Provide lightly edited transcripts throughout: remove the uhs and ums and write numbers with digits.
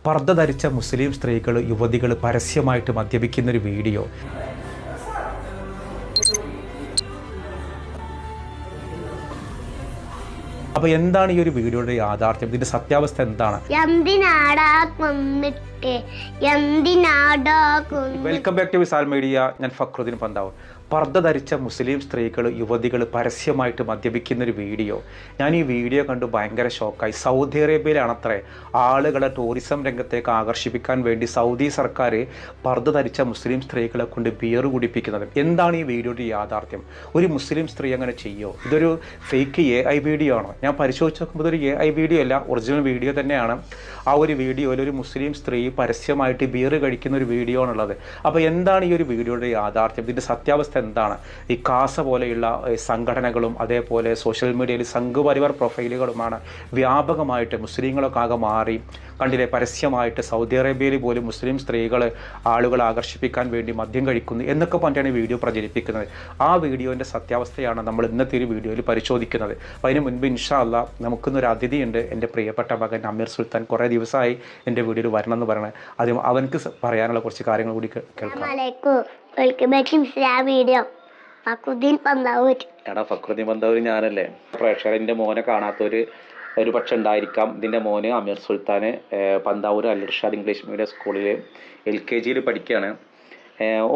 പർദ്ദ ധരിച്ച മുസ്ലിം സ്ത്രീകൾ യുവതികൾ പരസ്യമായിട്ട് മദ്യപിക്കുന്നൊരു വീഡിയോ. അപ്പോൾ എന്താണ് ഈ ഒരു വീഡിയോയുടെ യാഥാർത്ഥ്യം? ഇതിൻ്റെ സത്യാവസ്ഥ എന്താണ്? Welcome back to Wisal media. ഞാൻ ഫക്രുദ്ദീൻ പന്താവൂർ. പർദ്ദ ധരിച്ച മുസ്ലിം സ്ത്രീകൾ യുവതികൾ പരസ്യമായിട്ട് മദ്യപിക്കുന്നൊരു വീഡിയോ. ഞാൻ ഈ വീഡിയോ കണ്ടു ഭയങ്കര ഷോക്കായി. സൗദി അറേബ്യയിലാണത്രേ ആളുകളെ ടൂറിസം രംഗത്തേക്ക് ആകർഷിപ്പിക്കാൻ വേണ്ടി സൗദി സർക്കാർ പർദ്ദ ധരിച്ച മുസ്ലിം സ്ത്രീകളെ കൊണ്ട് ബിയർ കുടിപ്പിക്കുന്നത്. എന്താണ് ഈ വീഡിയോയുടെ യാഥാർത്ഥ്യം? ഒരു മുസ്ലിം സ്ത്രീ അങ്ങനെ ചെയ്യുമോ? ഇതൊരു ഫേക്ക് AI വീഡിയോ ആണോ? ഞാൻ പരിശോധിച്ച് നോക്കുമ്പോൾ ഇതൊരു AI വീഡിയോ അല്ല, ഒറിജിനൽ വീഡിയോ തന്നെയാണ്. ആ ഒരു വീഡിയോയിൽ ഒരു മുസ്ലിം സ്ത്രീ പരസ്യമായിട്ട് ബിയർ കഴിക്കുന്ന ഒരു വീഡിയോ ആണുള്ളത്. അപ്പോൾ എന്താണ് ഈ ഒരു വീഡിയോയുടെ യാഥാർത്ഥ്യം? ഇതിൻ്റെ സത്യാവസ്ഥ എന്താണ്? ഈ കാസ പോലെയുള്ള സംഘടനകളും അതേപോലെ സോഷ്യൽ മീഡിയയിൽ സംഘപരിവാർ പ്രൊഫൈലുകളുമാണ് വ്യാപകമായിട്ട് മുസ്ലിങ്ങളൊക്കെ ആകെ മാറി. കണ്ടില്ലേ, പരസ്യമായിട്ട് സൗദി അറേബ്യയിൽ പോലും മുസ്ലിം സ്ത്രീകൾ ആളുകളെ ആകർഷിപ്പിക്കാൻ വേണ്ടി മദ്യം കഴിക്കുന്നു എന്നൊക്കെ പറഞ്ഞാണ് ഈ വീഡിയോ പ്രചരിപ്പിക്കുന്നത്. ആ വീഡിയോൻ്റെ സത്യാവസ്ഥയാണ് നമ്മൾ ഇന്നത്തെ ഒരു വീഡിയോയിൽ പരിശോധിക്കുന്നത്. അപ്പോൾ അതിന് മുൻപ് ഇൻഷാ അല്ലാ നമുക്കിന്നൊരു അതിഥിയുണ്ട്, എൻ്റെ പ്രിയപ്പെട്ട മകൻ അമീർ സുൽത്താൻ. കുറേ ദിവസമായി എൻ്റെ വീഡിയോയിൽ വരണം എന്ന് പറയണത്. ആദ്യം അവനക്ക് പറയാനുള്ള കുറച്ച് കാര്യങ്ങൾ കൂടി കേൾക്കാം. എടാ ഫക്രുദ്ദീൻ പന്താവൂർ ഞാനല്ലേ? പ്രേക്ഷകരുടെ മോനെ കാണാത്തൊരു പക്ഷെ ഉണ്ടായിരിക്കാം. ഇതിൻ്റെ മോന് അമീർ സുൽത്താൻ പന്താവൂർ അൽ ഇർഷാദ് ഇംഗ്ലീഷ് മീഡിയം സ്കൂളിൽ LKG പഠിക്കുകയാണ്.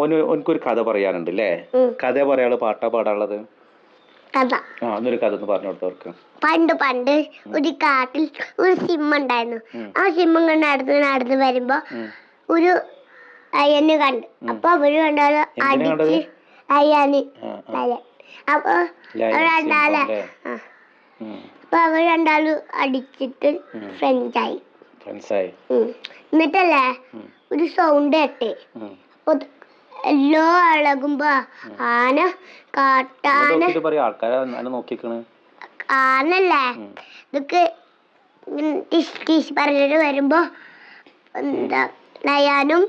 ഓനക്കൊരു കഥ പറയാനുണ്ട് അല്ലേ? കഥ പറയാനുള്ള പാട്ടാ പാടാനുള്ളത്? എന്നൊരു കഥ ഒന്ന് പറഞ്ഞു കൊടുത്തവർക്ക്. പണ്ട് ഒരു കാട്ടിൽ ഒരു സിംഹം ഉണ്ടായിരുന്നു. ആ സിംഹം നടന്ന് വരുമ്പോ ഒരു അയ്യന് കണ്ടു. അപ്പൊ അവര് കണ്ടാല് അടിച്ച് അയ്യാന് അപ്പൊ അവര് രണ്ടാളും അടിച്ചിട്ട് ഫ്രണ്ട്സായി. എന്നിട്ടല്ലേ ഒരു സൗണ്ട് കേട്ടെ. അപ്പൊ എല്ലോ ഇളകുമ്പോ ആന ആനല്ലേ ഇതൊക്കെ പറഞ്ഞിട്ട് വരുമ്പോ എന്താ നയാനും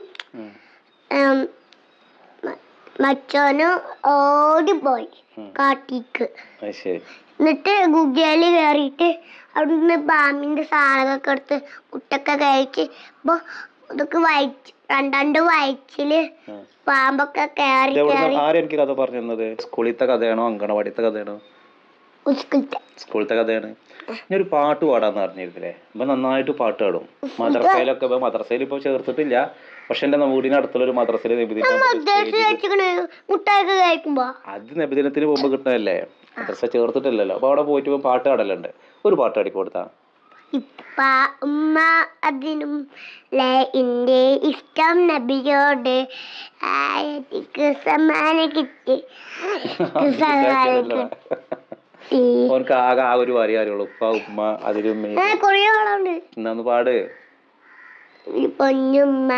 മച്ചോനും ഓടിപ്പോയി കാട്ടിക്ക്. എന്നിട്ട് ഗുഗേല് കയറിയിട്ട് അവിടുന്ന് പാമ്പിന്റെ സാധനമൊക്കെ എടുത്ത് മുട്ടൊക്കെ കഴിച്ച് ഇപ്പൊ ഇതൊക്കെ രണ്ട് വയറ്റില് പാമ്പൊക്കെ കയറി. എനിക്ക് കഥ പറഞ്ഞത് സ്കൂളിലത്തെ കഥയാണോ അങ്കണവാടിത്തെ കഥയാണോ? സ്കൂളത്തെ കഥയാണ്. ഞാനൊരു പാട്ട് പാടാന്ന് പറഞ്ഞിരുന്നില്ലേ? അപ്പൊ നന്നായിട്ട് പാട്ട് പാടും. മദ്രസയിൽ ഇപ്പൊ ചേർത്തിട്ടില്ല, പക്ഷെ എന്റെ വീടിനടുത്തുള്ള ഒരു മദ്രസയിലെ അത് നബിദിനത്തിന് മുമ്പ് കിട്ടുന്നതല്ലേ? മദ്രസ ചേർത്തിട്ടില്ലല്ലോ. അപ്പൊ അവിടെ പോയിട്ട് പാട്ട് പാടലുണ്ട്. ഒരു പാട്ട് പാടി കൊടുത്താ അതിനും എന്റെ ഇഷ്ടം നബിയോട് സമ്മാനം കിട്ടി. ഓർക്ക് ആകെ ആ ഒരു വരി അറിയുള്ളൂ. ഉപ്പ ഉമ്മ അതിലും എന്നാന്ന് പാട്. പൊന്നുമ്മ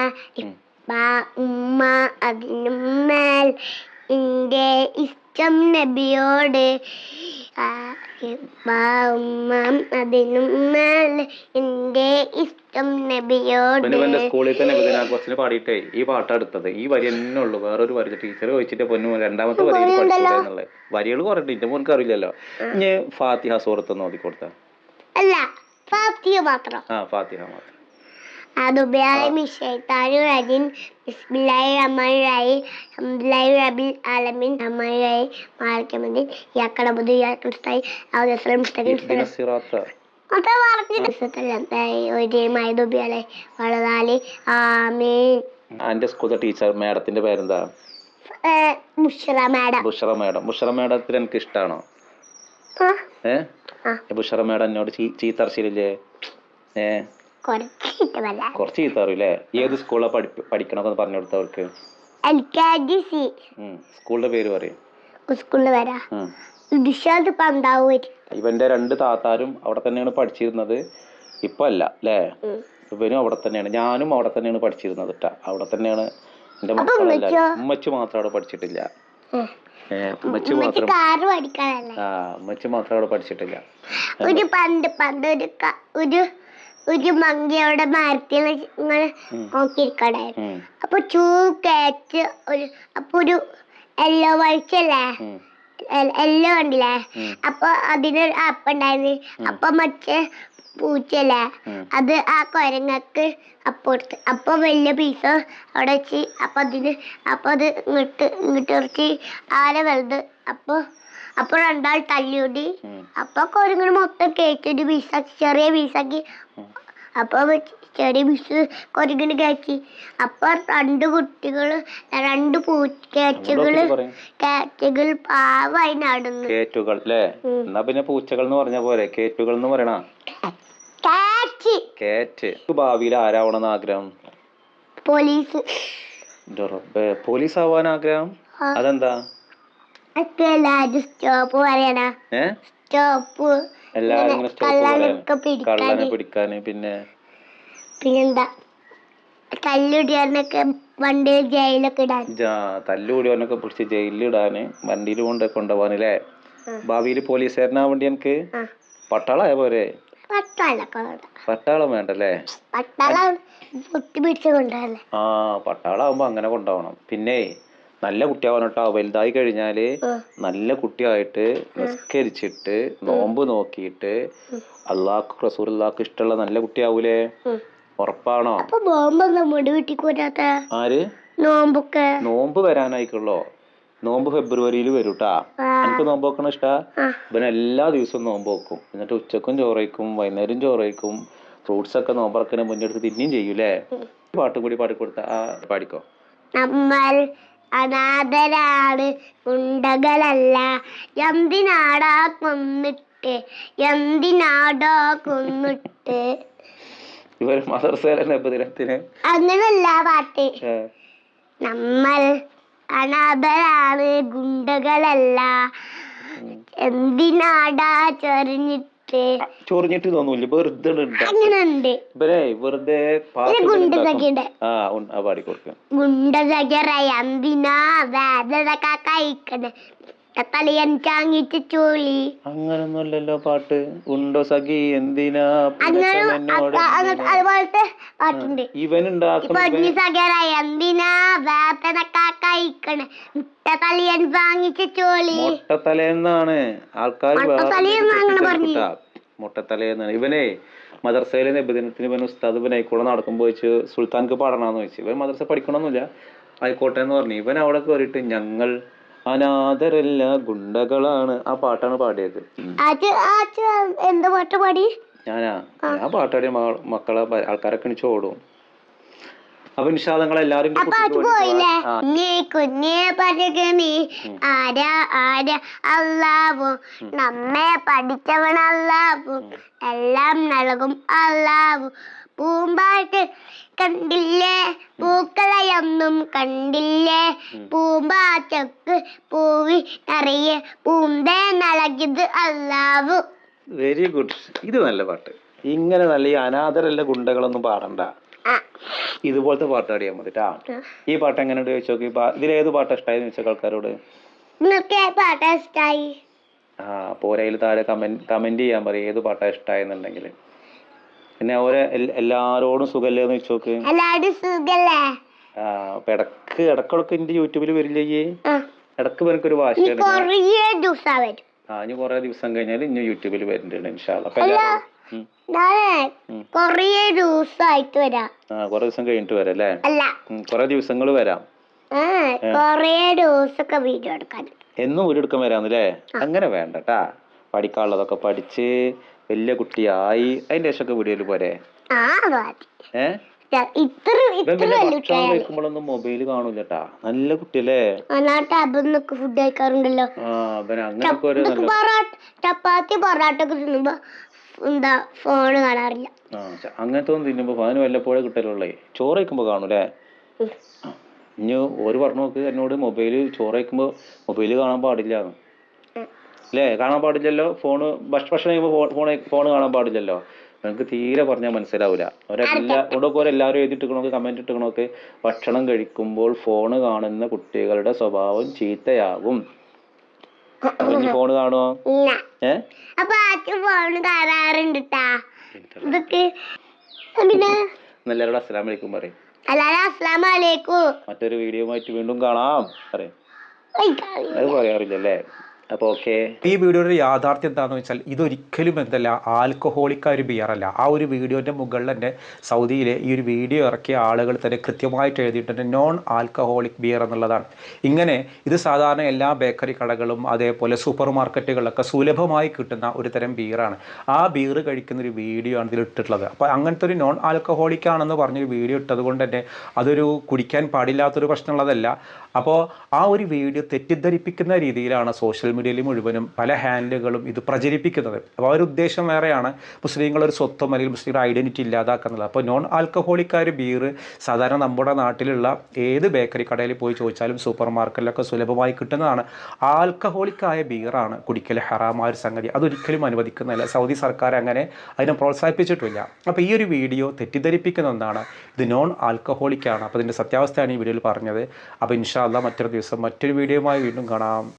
ഉമ്മ അതിനും മേൽ എന്റെ ഇഷ്ടം നബിയോട് അതിനും മേൽ എന്റെ ഇഷ്ടം നബിയോട്. സ്കൂളിൽ തന്നെ നബിദിനാഘോഷത്തിന് പാടിയിട്ടേ ഈ പാട്ട് എടുത്തത്. ഈ വരി തന്നെ ഉള്ളു, വേറൊരു വരി ടീച്ചർ ചോദിച്ചിട്ട് പൊന്നു രണ്ടാമത്തെ വരി പഠിച്ചിട്ടുള്ളത്. വരികൾ കുറഞ്ഞിട്ട് എന്റെ മോനക്ക് അറിയില്ലല്ലോ. ഇനി ഫാത്തിഹ സൂറത്ത് ഒന്ന് ഓതി കൊടുത്ത. അല്ല, ഫാത്തിഹ മാത്രം. ഫാത്തിഹ മാത്രം. എന്റെ സ്കൂളിലെ ടീച്ചർ മാഡത്തിന്റെ പേരെന്താ? ബുഷറ മാഡത്തിന് എനിക്ക് ഇഷ്ടാണോ? ബുഷറ മാഡം എന്നോട് ചീത്തർശീലില്ലേ? കുറച്ച് ചീത്ത അറിയില്ലേ? ഏത് സ്കൂളിലാ പഠിക്കണമെന്ന് പറഞ്ഞു കൊടുത്തവർക്ക്? സ്കൂളിന്റെ പേര് പറയും. ഇവന്റെ 2 താത്താരും അവിടെ തന്നെയാണ് പഠിച്ചിരുന്നത്. ഇപ്പൊ അല്ല അല്ലേ? ഇവനും അവിടെ തന്നെയാണ്, ഞാനും അവിടെ തന്നെയാണ് പഠിച്ചിരുന്നത്. അവിടെ തന്നെയാണ് എന്റെ മക്കളെല്ലാരും. ഉമ്മച്ചു മാത്രം അവിടെ പഠിച്ചിട്ടില്ല. ഉമ്മച്ചു മാത്രം അവിടെ പഠിച്ചിട്ടില്ല. ഒരു മങ്കിയുടെ മരത്തിൽ ഇങ്ങനെ നോക്കിയിരിക്കണായിരുന്നു. അപ്പൊ അപ്പൊ ഒരു യെല്ലോ വഴിച്ചല്ലേ, യെല്ലോ കണ്ടില്ലേ? അപ്പൊ അതിനൊരു ആപ്പ് ഉണ്ടായിരുന്നു. അപ്പൊ പൂച്ചല്ലേ അത് ആ കൊരങ്ങക്ക് അപ്പുറത്ത് അപ്പൊ വലിയ പീസ് അവിടെ വെച്ച് അപ്പൊ അത് ഇങ്ങോട്ട് ഇറച്ചി ആരെ വലുത് അപ്പൊ രണ്ടാൾ തല്ലിയോടി അപ്പൊ കൊരങ്ങനെ മൊത്തം കേറ്റൊരു പീസാക്കി ചെറിയ പീസാക്കി അപ്പൊ ചെറിയ പീസ് കൊരങ്ങനെ കയറ്റി അപ്പൊ രണ്ട് കാറ്റുകൾ പാവായി നടന്നു. കേറ്റുകൾ അല്ലേ? എന്നാ പിന്നെ പൂച്ചകൾ എന്ന് പറഞ്ഞ പോലെ കേറ്റുകൾ എന്ന് പറയണ. കേറ്റ്. ഭാവിയിൽ ആരാവണമെന്ന് ആഗ്രഹം? പോലീസ്. പോലീസ് ആവാൻ ആഗ്രഹം? അതെന്താ? സ്റ്റോപ്പ് പറയണ. സ്റ്റോപ്പ്. എല്ലാരും കള്ളനെ പിടിക്കാന് പിന്നെന്താ തല്ലുടിയാനൊക്കെ വണ്ടിയിൽ ജയിലൊക്കെ ഇടാൻ. തല്ലുകൂടിയവനൊക്കെ പിടിച്ച് ജയിലിലിടാന് വണ്ടിയിൽ കൊണ്ടുപോകാനല്ലേ? ഭാവിയിൽ പോലീസുകാരനാവേണ്ടി എനിക്ക് പട്ടാളായ പോരെ? പട്ടാളം വേണ്ടല്ലേ? പട്ടാളാവുമ്പോ അങ്ങനെ കൊണ്ടുപോകണം. പിന്നെ നല്ല കുട്ടിയാവാനോട്ടോ. വലുതായി കഴിഞ്ഞാല് നല്ല കുട്ടിയായിട്ട് നിസ്കരിച്ചിട്ട് നോമ്പ് നോക്കിയിട്ട് അള്ളാഹ്ക്ക് റസൂലുള്ളാഹിക്ക് ഇഷ്ടമുള്ള നല്ല കുട്ടിയാവൂലേ? ഉറപ്പാണോ? ആര്? നോമ്പ് വരാനായിക്കുള്ളോ? നോമ്പ് ഫെബ്രുവരിയിൽ വരൂട്ടാ. എനിക്ക് നോമ്പ് വെക്കണ ഇഷ്ടാ. ഇവന് എല്ലാ ദിവസവും നോമ്പ് വെക്കും. എന്നിട്ട് ഉച്ചക്കും ചോറയ്ക്കും, വൈകുന്നേരം ചോറയ്ക്കും. ഫ്രൂട്ട്സ് ഒക്കെ നോമ്പറക്കിന് മുന്നെടുത്ത് തിന്നുകയും ചെയ്യൂലേ? പാട്ടും കൂടി പാടിക്കൊടുത്ത പാടിക്കോ. നമ്മൾ അനാഥരാണ്, ഗുണ്ടകളല്ല. എന്തിനാടാ കൊന്നിട്ട് ഇവര് മദർസയിലെ നബിദിനത്തിന് അങ്ങനല്ല പാട്ട്. നമ്മൾ അനാഥരാണ്, ഗുണ്ടകളല്ല. എന്തിനാടാ ചൊറിഞ്ഞിട്ട് തോന്നൂല, വെറുതെ അങ്ങനുണ്ട്. വെറുതെ പാടിക്കൊടുക്ക. ഗുണ്ടസഖ്യറ എന്തിനാ വേദന കഴിക്കണേ തലയൻ ചാങ്ങിട്ട് ചോളി. അങ്ങനൊന്നുമല്ലല്ലോ പാട്ട്. ഉണ്ടോ സഖി എന്തിനാ അതുപോലത്തെ പാട്ടുണ്ട്. എന്തിനാ വേദന കഴിക്കണേ തലയൻ വാങ്ങിച്ച ചോളി. മുട്ടത്തലേന്നാണ് ആൾക്കാർ മുട്ടത്തലേന്നാണ്. ഇവനെ മദർസയിലെ നബിദിനത്തിന് ഇവൻ ഉസ്താദ് ഇവനായിക്കൂടെ നടക്കുമ്പോ വെച്ച് സുൽത്താൻക്ക് പാടണമെന്ന് വെച്ച്. ഇവൻ മദർസ പഠിക്കണമെന്നില്ല, ആയിക്കോട്ടെ എന്ന് പറഞ്ഞു. ഇവൻ അവിടെ കയറിയിട്ട് ഞങ്ങൾ അനാഥരല്ല ഗുണ്ടകളാണ് ആ പാട്ടാണ് പാടിയത്. എന്താ പാട്ട് പാടി? ഞാൻ പാട്ടാടിയ മക്കളെ ആൾക്കാരൊക്കെ എണിച്ച് ഓടും. അപ്പൊ നിങ്ങളെല്ലാരും നമ്മെ പഠിച്ചവൻ അല്ലാഹു, എല്ലാം നൽകും അല്ലാഹു. പൂമ്പാറ്റ് കണ്ടില്ലേ, പൂക്കളയൊന്നും കണ്ടില്ലേ, പൂമ്പാറ്റക്ക് പൂവി നിറയെ പൂന്തേ നൽകിയത് അല്ലാഹു. Very good. ഇത് നല്ല പാട്ട്. ഇങ്ങനെ നല്ല ഈ അനാഥരല്ല ഗുണ്ടകളൊന്നും പാടണ്ട, ഇതുപോലത്തെ പാട്ട് പാടിയാൽ മതി ട്ടാ. ഈ പാട്ട് എങ്ങനെയുണ്ട് ചോദിച്ചു നോക്കി. ഇതിലേത് പാട്ടാ ഇഷ്ടമായെന്ന് ചോദിച്ച ആൾക്കാരോട്. പോരയിൽ താഴെ കമന്റ് ചെയ്യാൻ പറയും ഏത് പാട്ടാ ഇഷ്ടമായെന്നുണ്ടെങ്കിൽ. പിന്നെ ഓരോ എല്ലാരോടും സുഖല്ലേ എന്ന് ചോദിച്ചു നോക്ക്. അപ്പൊ ഇടക്കിടക്ക് എന്റെ യൂട്യൂബിൽ വരില്ലേ? ഇടക്ക് എനിക്കൊരു വാശിയാണ്. ഇനി കൊറേ ദിവസം കഴിഞ്ഞാൽ ഇനി യൂട്യൂബിൽ വരുന്നുണ്ട് ഇൻഷാ അല്ലാഹ്. കൊറേ ദിവസം കഴിഞ്ഞിട്ട് വരാം അല്ലേ? കൊറേ ദിവസങ്ങൾ വരാം. എന്നും വീഡിയോ എടുക്കാൻ വരാന്നല്ലേ? അങ്ങനെ വേണ്ടട്ടാ. പഠിക്കാനുള്ളതൊക്കെ പഠിച്ച് വലിയ കുട്ടിയായി അതിന്റെ ശേഷമൊക്കെ വീഡിയോയില് പോരെ? കഴിക്കുമ്പോഴൊന്നും മൊബൈല് കാണൂലട്ടാ. നല്ല കുട്ടിയല്ലേ? ഫുഡ് കഴിക്കാറുണ്ടല്ലോ. ചപ്പാത്തി പൊറാട്ട ഒക്കെ തിന്നുമ്പോ എന്താ ഫോണ് കാണാറില്ല. അങ്ങനത്തെ ഒന്നും തിന്നുമ്പോ ഫാന് വല്ലപ്പോഴേ കിട്ടലുള്ളേ. ചോറ് കഴിക്കുമ്പോ കാണൂലേ? ഇനി ഒരു പറഞ്ഞു നോക്ക് എന്നോട്, മൊബൈല് ചോറ് കഴിക്കുമ്പോ മൊബൈല് കാണാൻ പാടില്ല അല്ലേ? കാണാൻ പാടില്ലല്ലോ. ഭക്ഷണം കഴിയുമ്പോ ഫോണ് കാണാൻ പാടില്ലല്ലോ. നിങ്ങൾക്ക് തീരെ പറഞ്ഞാൽ മനസ്സിലാവൂല. എല്ലാവരും എഴുതിയിട്ടിക്കണോക്ക്, കമന്റ് ഇട്ടിക്കണോക്ക്, ഭക്ഷണം കഴിക്കുമ്പോൾ ഫോണ് കാണുന്ന കുട്ടികളുടെ സ്വഭാവം ചീത്തയാകും. ഫോണ് കാണുമോ? എല്ലാവരോടും അസ്സലാമു അലൈക്കും പറയും. മറ്റൊരു വീഡിയോ ആയിട്ട് വീണ്ടും കാണാം പറയും. അത് പറയാറില്ലല്ലേ? അപ്പോൾ ഓക്കെ. ഈ വീഡിയോയുടെ യാഥാർത്ഥ്യം എന്താണെന്ന് വെച്ചാൽ ഇതൊരിക്കലും എന്തല്ല ആൽക്കഹോളിക്കായ ഒരു ബിയറല്ല. ആ ഒരു വീഡിയോൻ്റെ മുകളിൽ തന്നെ സൗദിയിലെ ഈ ഒരു വീഡിയോ ഇറക്കിയ ആളുകൾ തന്നെ കൃത്യമായിട്ട് എഴുതിയിട്ടുണ്ട് നോൺ ആൽക്കഹോളിക് ബിയർ എന്നുള്ളതാണ്. ഇങ്ങനെ ഇത് സാധാരണ എല്ലാ ബേക്കറി കടകളും അതേപോലെ സൂപ്പർ മാർക്കറ്റുകളിലൊക്കെ സുലഭമായി കിട്ടുന്ന ഒരു തരം ബിയറാണ്. ആ ബിയർ കഴിക്കുന്ന ഒരു വീഡിയോ ആണ് ഇതിൽ ഇട്ടിട്ടുള്ളത്. അപ്പോൾ അങ്ങനത്തെ ഒരു നോൺ ആൽക്കഹോളിക് ആണെന്ന് പറഞ്ഞൊരു വീഡിയോ ഇട്ടത് കൊണ്ട് തന്നെ അതൊരു കുടിക്കാൻ പാടില്ലാത്തൊരു പ്രശ്നമുള്ളതല്ല. അപ്പോൾ ആ ഒരു വീഡിയോ തെറ്റിദ്ധരിപ്പിക്കുന്ന രീതിയിലാണ് സോഷ്യൽ മീഡിയയിൽ മുഴുവനും പല ഹാൻഡിലുകളും ഇത് പ്രചരിപ്പിക്കുന്നത്. അപ്പോൾ ആ ഒരു ഉദ്ദേശം വേറെയാണ്, മുസ്ലിങ്ങളൊരു സ്വത്വം അല്ലെങ്കിൽ മുസ്ലിങ്ങളുടെ ഐഡൻറ്റിറ്റി ഇല്ലാതാക്കുന്നത്. അപ്പോൾ നോൺ ആൽക്കഹോളിക്കായ ബിയർ സാധാരണ നമ്മുടെ നാട്ടിലുള്ള ഏത് ബേക്കറി കടയിൽ പോയി ചോദിച്ചാലും സൂപ്പർ മാർക്കറ്റിലൊക്കെ സുലഭമായി കിട്ടുന്നതാണ്. ആൽക്കഹോളിക്കായ ബിയറാണ് കുടിക്കൽ ഹറാമായ ഒരു സംഗതി, അതൊരിക്കലും അനുവദിക്കുന്നില്ല. സൗദി സർക്കാർ അങ്ങനെ അതിനെ പ്രോത്സാഹിപ്പിച്ചിട്ടില്ല. അപ്പോൾ ഈ ഒരു വീഡിയോ തെറ്റിദ്ധരിപ്പിക്കുന്ന ഒന്നാണ്, ഇത് നോൺ ആൽക്കഹോളിക്കാണ്. അപ്പോൾ ഇതിൻ്റെ സത്യാവസ്ഥയാണ് ഈ വീഡിയോയിൽ പറഞ്ഞത്. അപ്പോൾ ഇൻഷാ അല്ലാഹ് മറ്റൊരു ദിവസം മറ്റൊരു വീഡിയോയുമായി വീണ്ടും കാണാം.